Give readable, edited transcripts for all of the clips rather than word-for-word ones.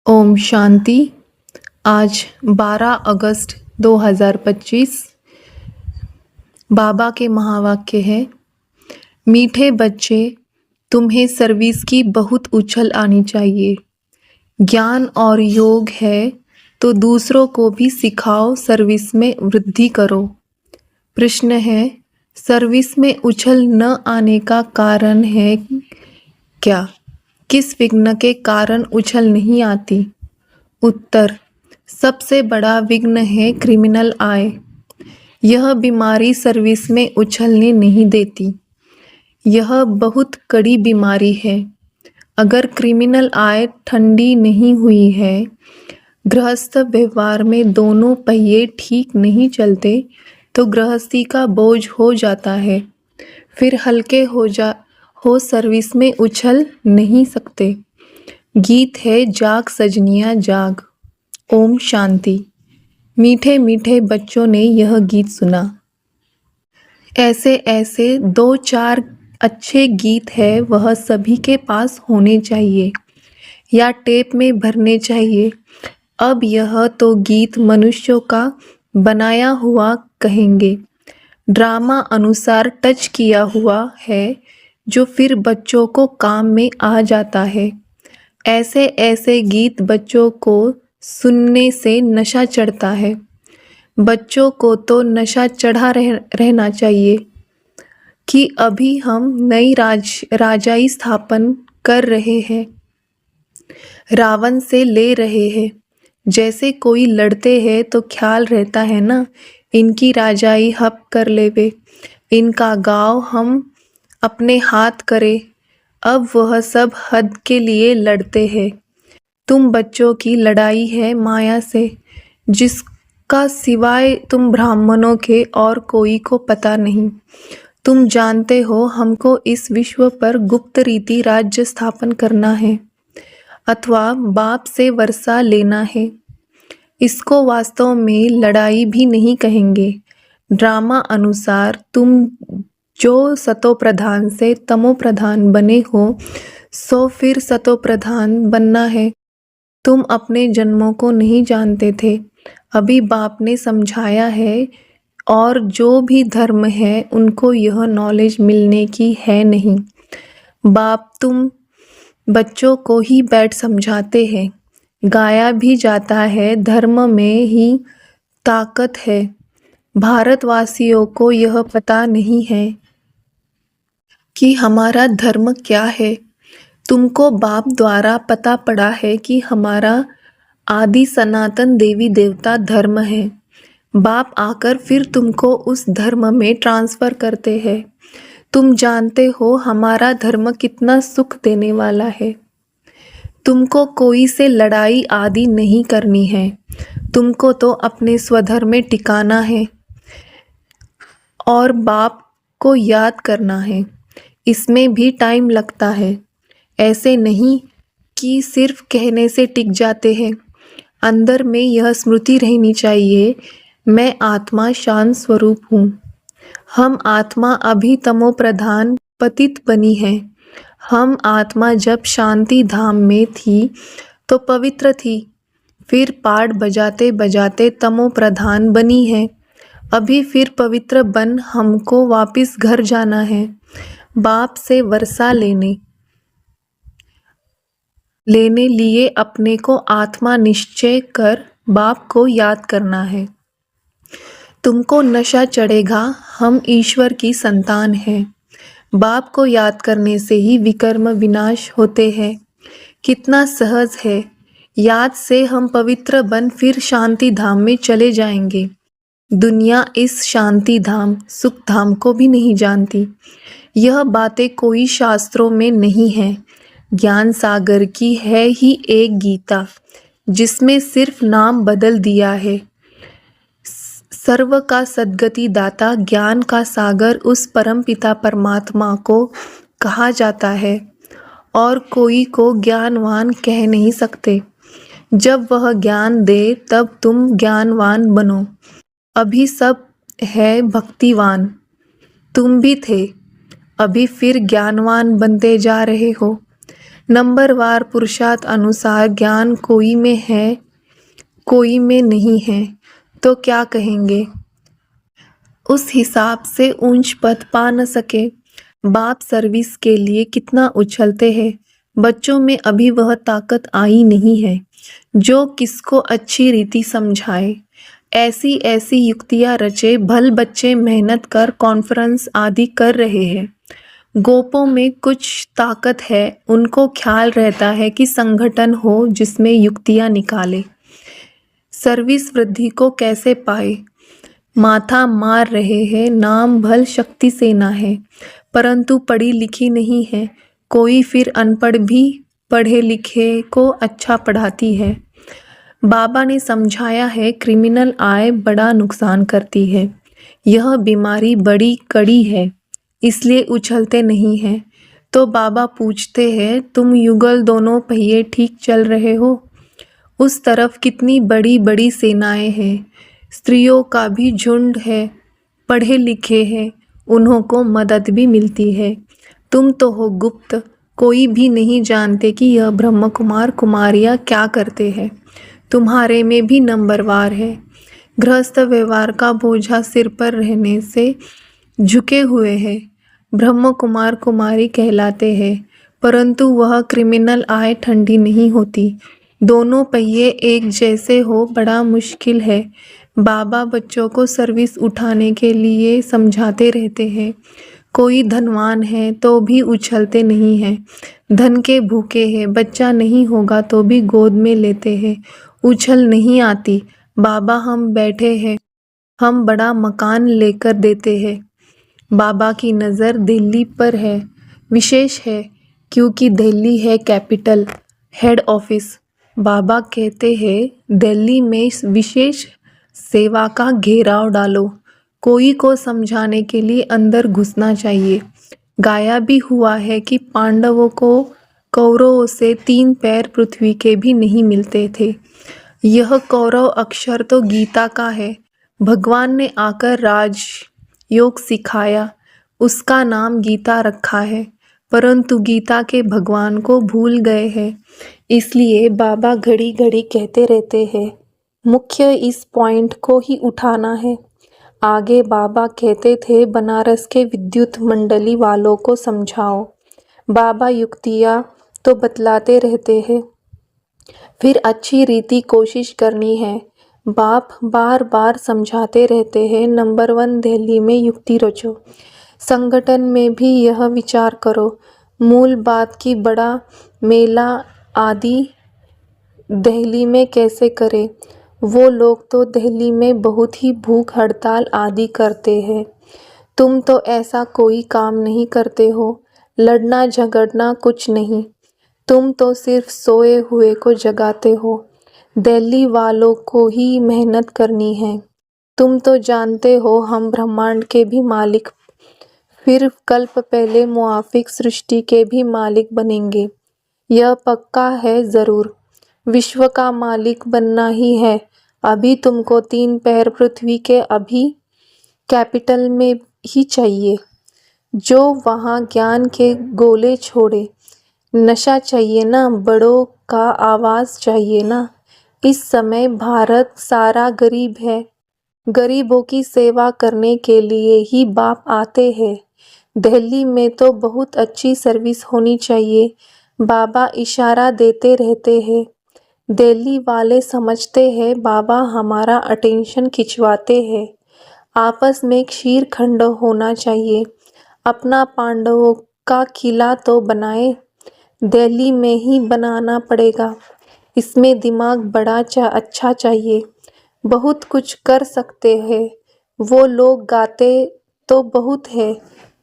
ओम शांति। आज 12 अगस्त 2025 बाबा के महावाक्य है। मीठे बच्चे, तुम्हें सर्विस की बहुत उछल आनी चाहिए। ज्ञान और योग है तो दूसरों को भी सिखाओ, सर्विस में वृद्धि करो। प्रश्न है, सर्विस में उछल न आने का कारण है क्या? किस विघ्न के कारण उछल नहीं आती? उत्तर, सबसे बड़ा विघ्न है क्रिमिनल आय। यह बीमारी सर्विस में उछलने नहीं देती। यह बहुत कड़ी बीमारी है। अगर क्रिमिनल आय ठंडी नहीं हुई है, गृहस्थ व्यवहार में दोनों पहिए ठीक नहीं चलते तो गृहस्थी का बोझ हो जाता है। फिर हल्के हो सर्विस में उछल नहीं सकते। गीत है, जाग सजनिया जाग। ओम शांति। मीठे मीठे बच्चों ने यह गीत सुना। ऐसे ऐसे 2-4 अच्छे गीत है, वह सभी के पास होने चाहिए या टेप में भरने चाहिए। अब यह तो गीत मनुष्यों का बनाया हुआ कहेंगे, ड्रामा अनुसार टच किया हुआ है, जो फिर बच्चों को काम में आ जाता है। ऐसे ऐसे गीत बच्चों को सुनने से नशा चढ़ता है। बच्चों को तो नशा चढ़ा रहना चाहिए कि अभी हम नई राजाई स्थापन कर रहे हैं, रावण से ले रहे हैं। जैसे कोई लड़ते हैं तो ख्याल रहता है ना, इनकी राजाई हप कर लेवे, इनका गाँव हम अपने हाथ करे। अब वह सब हद के लिए लड़ते हैं। तुम बच्चों की लड़ाई है माया से, जिसका सिवाय तुम ब्राह्मणों के और कोई को पता नहीं। तुम जानते हो हमको इस विश्व पर गुप्त रीति राज्य स्थापन करना है अथवा बाप से वर्षा लेना है। इसको वास्तव में लड़ाई भी नहीं कहेंगे। ड्रामा अनुसार तुम जो सतो प्रधान से तमो प्रधान बने हो, सो फिर सतो प्रधान बनना है। तुम अपने जन्मों को नहीं जानते थे, अभी बाप ने समझाया है। और जो भी धर्म है उनको यह नॉलेज मिलने की है नहीं। बाप तुम बच्चों को ही बैठ समझाते हैं। गाया भी जाता है, धर्म में ही ताकत है। भारतवासियों को यह पता नहीं है कि हमारा धर्म क्या है। तुमको बाप द्वारा पता पड़ा है कि हमारा आदि सनातन देवी देवता धर्म है। बाप आकर फिर तुमको उस धर्म में ट्रांसफ़र करते हैं। तुम जानते हो हमारा धर्म कितना सुख देने वाला है। तुमको कोई से लड़ाई आदि नहीं करनी है। तुमको तो अपने स्वधर्म में टिकाना है और बाप को याद करना है। इसमें भी टाइम लगता है। ऐसे नहीं कि सिर्फ कहने से टिक जाते हैं। अंदर में यह स्मृति रहनी चाहिए, मैं आत्मा शांत स्वरूप हूँ। हम आत्मा अभी तमो प्रधान पतित बनी है। हम आत्मा जब शांति धाम में थी तो पवित्र थी, फिर पाठ बजाते बजाते तमो प्रधान बनी है। अभी फिर पवित्र बन हमको वापस घर जाना है, बाप से वर्षा लेने लिए अपने को आत्मा निश्चय कर बाप को याद करना है। तुमको नशा चढ़ेगा, हम ईश्वर की संतान हैं। बाप को याद करने से ही विकर्म विनाश होते हैं। कितना सहज है। याद से हम पवित्र बन फिर शांति धाम में चले जाएंगे। दुनिया इस शांति धाम सुख धाम को भी नहीं जानती। यह बातें कोई शास्त्रों में नहीं है। ज्ञान सागर की है ही एक गीता, जिसमें सिर्फ नाम बदल दिया है। सर्व का सद्गति दाता ज्ञान का सागर उस परमपिता परमात्मा को कहा जाता है और कोई को ज्ञानवान कह नहीं सकते। जब वह ज्ञान दे तब तुम ज्ञानवान बनो। अभी सब है भक्तिवान, तुम भी थे, अभी फिर ज्ञानवान बनते जा रहे हो। नंबरवार पुरुषार्थ अनुसार ज्ञान कोई में है कोई में नहीं है तो क्या कहेंगे? उस हिसाब से ऊंच पद पा न सके। बाप सर्विस के लिए कितना उछलते हैं। बच्चों में अभी वह ताकत आई नहीं है जो किसको अच्छी रीति समझाए। ऐसी ऐसी युक्तियां रचे भल बच्चे मेहनत कर कॉन्फ्रेंस आदि कर रहे हैं। गोपों में कुछ ताकत है, उनको ख्याल रहता है कि संगठन हो जिसमें युक्तियां निकाले। सर्विस वृद्धि को कैसे पाए? माथा मार रहे हैं, नाम भल शक्ति सेना है, परंतु पढ़ी लिखी नहीं है। कोई फिर अनपढ़ भी पढ़े लिखे को अच्छा पढ़ाती है। बाबा ने समझाया है क्रिमिनल आय बड़ा नुकसान करती है। यह बीमारी बड़ी कड़ी है, इसलिए उछलते नहीं हैं। तो बाबा पूछते हैं तुम युगल दोनों पहिए ठीक चल रहे हो? उस तरफ कितनी बड़ी बड़ी सेनाएं हैं, स्त्रियों का भी झुंड है, पढ़े लिखे हैं, उन्हों को मदद भी मिलती है। तुम तो हो गुप्त, कोई भी नहीं जानते कि यह ब्रह्म कुमार कुमारियाँ क्या करते हैं। तुम्हारे में भी नंबरवार है। गृहस्थ व्यवहार का बोझा सिर पर रहने से झुके हुए हैं। ब्रह्म कुमार कुमारी कहलाते हैं, परंतु वह क्रिमिनल आय ठंडी नहीं होती। दोनों पहिए एक जैसे हो बड़ा मुश्किल है। बाबा बच्चों को सर्विस उठाने के लिए समझाते रहते हैं। कोई धनवान है तो भी उछलते नहीं हैं, धन के भूखे हैं, बच्चा नहीं होगा तो भी गोद में लेते हैं, उछल नहीं आती। बाबा हम बैठे हैं, हम बड़ा मकान लेकर देते हैं। बाबा की नज़र दिल्ली पर है, विशेष है क्योंकि दिल्ली है कैपिटल, हेड ऑफिस। बाबा कहते हैं दिल्ली में विशेष सेवा का घेराव डालो। कोई को समझाने के लिए अंदर घुसना चाहिए। गाया भी हुआ है कि पांडवों को कौरवों से 3 पैर पृथ्वी के भी नहीं मिलते थे। यह कौरव अक्षर तो गीता का है। भगवान ने आकर राजयोग सिखाया, उसका नाम गीता रखा है, परंतु गीता के भगवान को भूल गए हैं। इसलिए बाबा घड़ी घड़ी कहते रहते हैं मुख्य इस पॉइंट को ही उठाना है। आगे बाबा कहते थे बनारस के विद्युत मंडली वालों को समझाओ। बाबा युक्तियाँ तो बतलाते रहते हैं, फिर अच्छी रीति कोशिश करनी है। बाप बार बार समझाते रहते हैं नंबर 1 दिल्ली में युक्ति रचो। संगठन में भी यह विचार करो। मूल बात की बड़ा मेला आदि दिल्ली में कैसे करें? वो लोग तो दिल्ली में बहुत ही भूख हड़ताल आदि करते हैं। तुम तो ऐसा कोई काम नहीं करते हो, लड़ना झगड़ना कुछ नहीं। तुम तो सिर्फ सोए हुए को जगाते हो। दिल्ली वालों को ही मेहनत करनी है। तुम तो जानते हो हम ब्रह्मांड के भी मालिक, फिर कल्प पहले मुआफिक सृष्टि के भी मालिक बनेंगे। यह पक्का है ज़रूर। विश्व का मालिक बनना ही है। अभी तुमको 3 पैर पृथ्वी के अभी कैपिटल में ही चाहिए, जो वहाँ ज्ञान के गोले छोड़े। नशा चाहिए ना, बड़ों का आवाज़ चाहिए ना। इस समय भारत सारा गरीब है। गरीबों की सेवा करने के लिए ही बाप आते हैं। दिल्ली में तो बहुत अच्छी सर्विस होनी चाहिए। बाबा इशारा देते रहते हैं। दिल्ली वाले समझते हैं बाबा हमारा अटेंशन खिंचवाते हैं। आपस में क्षीर खंड होना चाहिए। अपना पांडवों का किला तो बनाए, दिल्ली में ही बनाना पड़ेगा। इसमें दिमाग बड़ा अच्छा चाहिए। बहुत कुछ कर सकते हैं। वो लोग गाते तो बहुत है।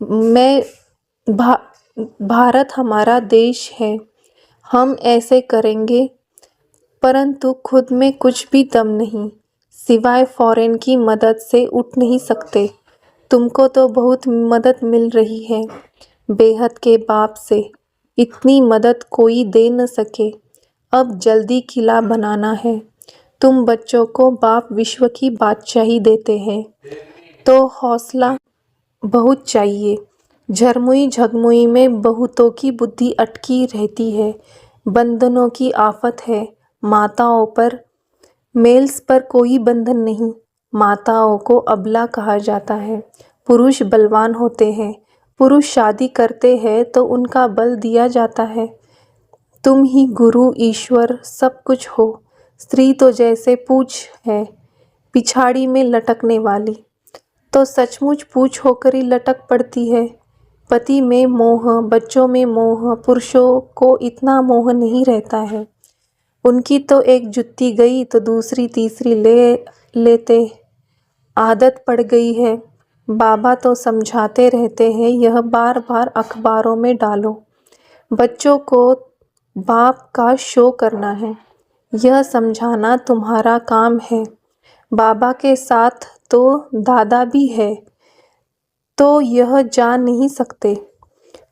मैं भारत हमारा देश है, हम ऐसे करेंगे, परंतु खुद में कुछ भी दम नहीं, सिवाय फॉरेन की मदद से उठ नहीं सकते। तुमको तो बहुत मदद मिल रही है बेहद के बाप से, इतनी मदद कोई दे न सके। अब जल्दी किला बनाना है। तुम बच्चों को बाप विश्व की बादशाही देते हैं, तो हौसला बहुत चाहिए। झरमुई झगमुई में बहुतों की बुद्धि अटकी रहती है। बंधनों की आफत है माताओं पर, मेल्स पर कोई बंधन नहीं। माताओं को अबला कहा जाता है। पुरुष बलवान होते हैं। पुरुष शादी करते हैं तो उनका बल दिया जाता है। तुम ही गुरु ईश्वर सब कुछ हो। स्त्री तो जैसे पूछ है पिछाड़ी में लटकने वाली, तो सचमुच पूछ होकर ही लटक पड़ती है। पति में मोह, बच्चों में मोह, पुरुषों को इतना मोह नहीं रहता है। उनकी तो एक जुत्ती गई तो दूसरी तीसरी लेते आदत पड़ गई है। बाबा तो समझाते रहते हैं, यह बार बार अखबारों में डालो। बच्चों को बाप का शो करना है, यह समझाना तुम्हारा काम है। बाबा के साथ तो दादा भी है, तो यह जान नहीं सकते।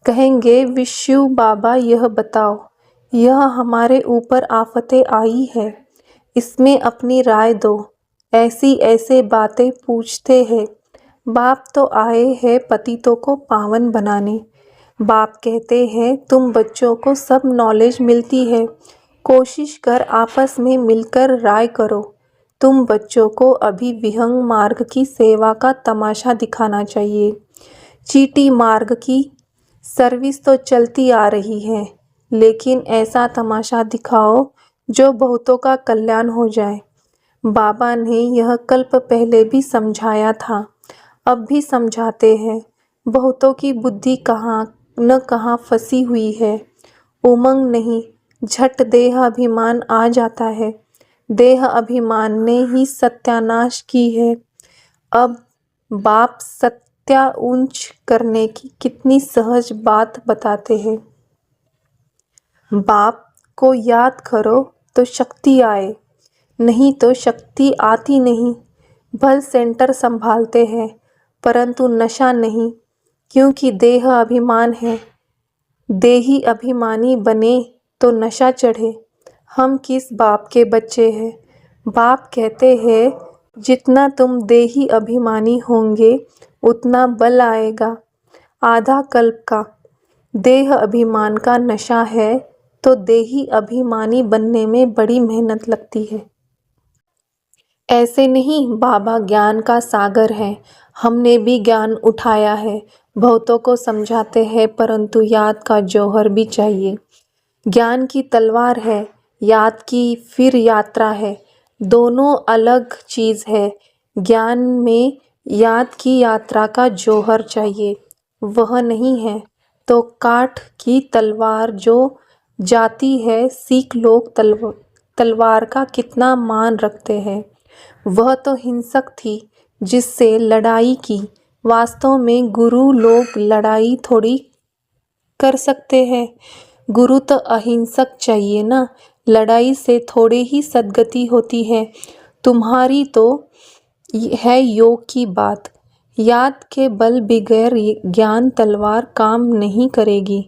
कहेंगे विशु बाबा यह बताओ, यह हमारे ऊपर आफतें आई है, इसमें अपनी राय दो। ऐसी ऐसे बातें पूछते हैं। बाप तो आए हैं पतितों को पावन बनाने। बाप कहते हैं तुम बच्चों को सब नॉलेज मिलती है, कोशिश कर आपस में मिलकर राय करो। तुम बच्चों को अभी विहंग मार्ग की सेवा का तमाशा दिखाना चाहिए। चीटी मार्ग की सर्विस तो चलती आ रही है, लेकिन ऐसा तमाशा दिखाओ जो बहुतों का कल्याण हो जाए। बाबा ने यह कल्प पहले भी समझाया था, अब भी समझाते हैं। बहुतों की बुद्धि कहाँ न कहाँ फंसी हुई है। उमंग नहीं, झट देह अभिमान आ जाता है। देह अभिमान ने ही सत्यानाश की है। अब बाप सत्याऊंच करने की कितनी सहज बात बताते हैं। बाप को याद करो तो शक्ति आए, नहीं तो शक्ति आती नहीं। भल सेंटर संभालते हैं, परंतु नशा नहीं, क्योंकि देह अभिमान है। देही अभिमानी बने तो नशा चढ़े। हम किस बाप के बच्चे हैं? बाप कहते हैं जितना तुम देही अभिमानी होंगे उतना बल आएगा। आधा कल्प का देह अभिमान का नशा है, तो देही अभिमानी बनने में बड़ी मेहनत लगती है। ऐसे नहीं, बाबा ज्ञान का सागर है, हमने भी ज्ञान उठाया है। बहुतों को समझाते हैं, परंतु याद का जौहर भी चाहिए। ज्ञान की तलवार है, याद की फिर यात्रा है, दोनों अलग चीज़ है। ज्ञान में याद की यात्रा का जौहर चाहिए, वह नहीं है तो काठ की तलवार जो जाती है। सिख लोग तलवार का कितना मान रखते हैं। वह तो हिंसक थी जिससे लड़ाई की। वास्तव में गुरु लोग लड़ाई थोड़ी कर सकते हैं। गुरु तो अहिंसक चाहिए ना, लड़ाई से थोड़े ही सद्गति होती है। तुम्हारी तो है योग की बात। याद के बल बगैर ज्ञान तलवार काम नहीं करेगी।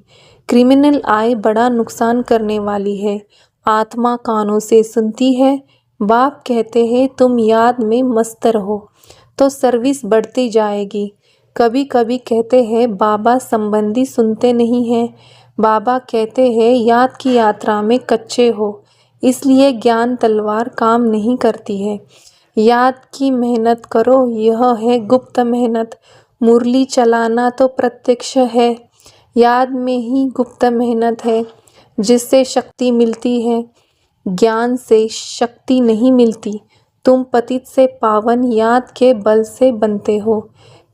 क्रिमिनल आय बड़ा नुकसान करने वाली है। आत्मा कानों से सुनती है। बाप कहते हैं तुम याद में मस्त रहो तो सर्विस बढ़ती जाएगी। कभी कभी कहते हैं बाबा संबंधी सुनते नहीं हैं। बाबा कहते हैं याद की यात्रा में कच्चे हो, इसलिए ज्ञान तलवार काम नहीं करती है। याद की मेहनत करो, यह है गुप्त मेहनत। मुरली चलाना तो प्रत्यक्ष है, याद में ही गुप्त मेहनत है जिससे शक्ति मिलती है। ज्ञान से शक्ति नहीं मिलती। तुम पतित से पावन याद के बल से बनते हो।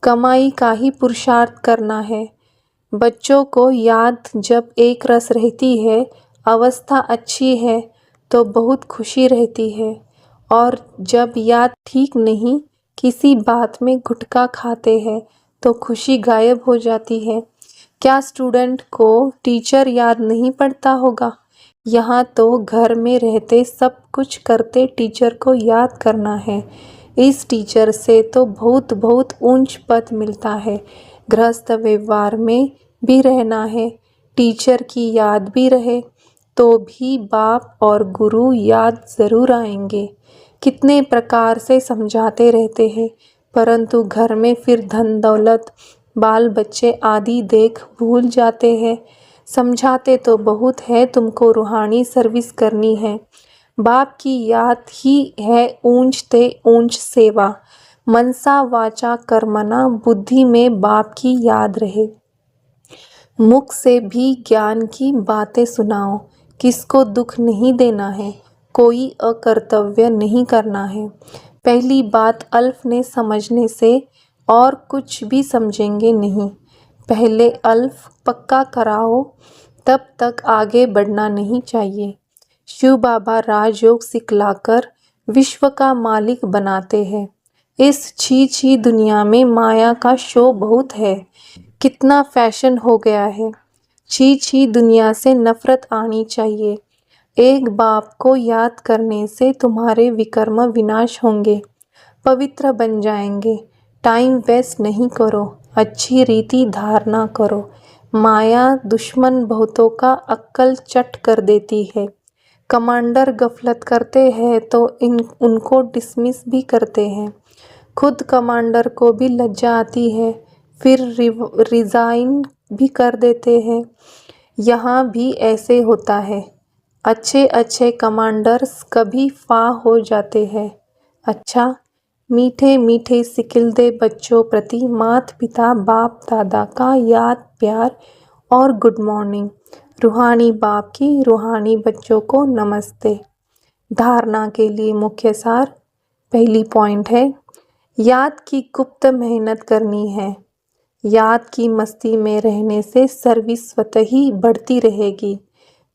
कमाई का ही पुरुषार्थ करना है। बच्चों को याद जब एक रस रहती है, अवस्था अच्छी है तो बहुत खुशी रहती है, और जब याद ठीक नहीं, किसी बात में गुटखा खाते हैं तो खुशी गायब हो जाती है। क्या स्टूडेंट को टीचर याद नहीं पड़ता होगा? यहाँ तो घर में रहते सब कुछ करते टीचर को याद करना है। इस टीचर से तो बहुत बहुत ऊंच पद मिलता है। गृहस्थ व्यवहार में भी रहना है, टीचर की याद भी रहे तो भी बाप और गुरु याद ज़रूर आएंगे। कितने प्रकार से समझाते रहते हैं, परंतु घर में फिर धन दौलत बाल बच्चे आदि देख भूल जाते हैं। समझाते तो बहुत है, तुमको रूहानी सर्विस करनी है। बाप की याद ही है ऊंच ते ऊंच सेवा। मनसा वाचा कर्मणा, बुद्धि में बाप की याद रहे। मुख से भी ज्ञान की बातें सुनाओ। किसको दुख नहीं देना है, कोई अकर्तव्य नहीं करना है। पहली बात अल्फ ने समझने से और कुछ भी समझेंगे नहीं। पहले अल्फ पक्का कराओ, तब तक आगे बढ़ना नहीं चाहिए। शिव बाबा राजयोग सिखलाकर विश्व का मालिक बनाते हैं। इस छी छी दुनिया में माया का शो बहुत है। कितना फैशन हो गया है। छी छी दुनिया से नफरत आनी चाहिए। एक बाप को याद करने से तुम्हारे विकर्म विनाश होंगे, पवित्र बन जाएंगे। टाइम वेस्ट नहीं करो, अच्छी रीति धारणा करो। माया दुश्मन बहुतों का अक्ल चट कर देती है। कमांडर गफलत करते हैं तो उनको डिसमिस भी करते हैं। खुद कमांडर को भी लज्जा आती है, फिर रिज़ाइन भी कर देते हैं। यहाँ भी ऐसे होता है। अच्छे अच्छे कमांडर्स कभी फा हो जाते हैं। अच्छा, मीठे मीठे सिकिलदे बच्चों प्रति माता पिता बाप दादा का याद प्यार और गुड मॉर्निंग। रूहानी बाप की रूहानी बच्चों को नमस्ते। धारणा के लिए मुख्य सार। पहली पॉइंट है, याद की गुप्त मेहनत करनी है। याद की मस्ती में रहने से सर्विस स्वतः ही बढ़ती रहेगी।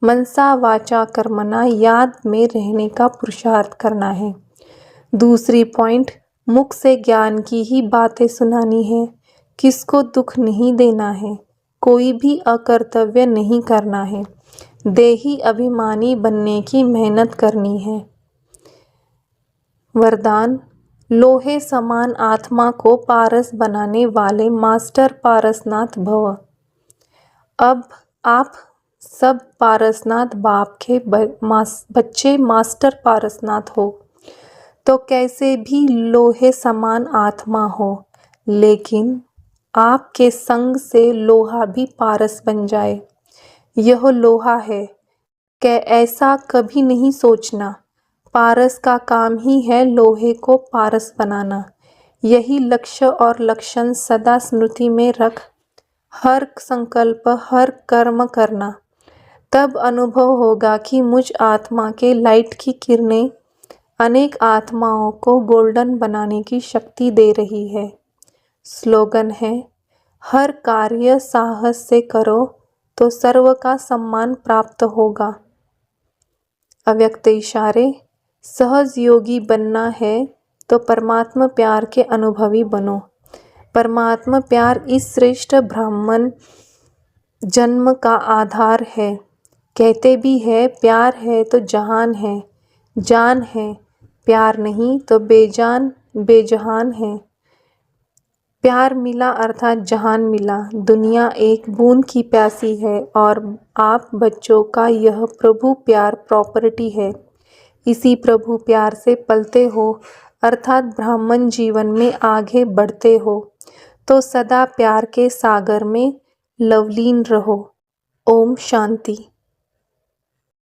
मनसा वाचा कर्मणा, याद में रहने का पुरुषार्थ करना है। दूसरी पॉइंट, मुख से ज्ञान की ही बातें सुनानी है। किसको दुख नहीं देना है, कोई भी अकर्तव्य नहीं करना है। देही अभिमानी बनने की मेहनत करनी है। वरदान, लोहे समान आत्मा को पारस बनाने वाले मास्टर पारसनाथ भव। अब आप सब पारसनाथ बाप के बच्चे मास्टर पारसनाथ हो, तो कैसे भी लोहे समान आत्मा हो, लेकिन आपके संग से लोहा भी पारस बन जाए। यह लोहा है, ऐसा कभी नहीं सोचना। पारस का काम ही है लोहे को पारस बनाना। यही लक्ष्य और लक्षण सदा स्मृति में रख हर संकल्प हर कर्म करना। तब अनुभव होगा कि मुझ आत्मा के लाइट की किरणें अनेक आत्माओं को गोल्डन बनाने की शक्ति दे रही है। स्लोगन है, हर कार्य साहस से करो तो सर्व का सम्मान प्राप्त होगा। अव्यक्त इशारे, सहज योगी बनना है तो परमात्मा प्यार के अनुभवी बनो। परमात्मा प्यार इस श्रेष्ठ ब्राह्मण जन्म का आधार है। कहते भी है प्यार है तो जहान है, जान है, प्यार नहीं तो बेजान बेजहान है। प्यार मिला अर्थात जहान मिला। दुनिया एक बूंद की प्यासी है और आप बच्चों का यह प्रभु प्यार प्रॉपर्टी है। इसी प्रभु प्यार से पलते हो अर्थात ब्राह्मण जीवन में आगे बढ़ते हो, तो सदा प्यार के सागर में लवलीन रहो। ओम शांति।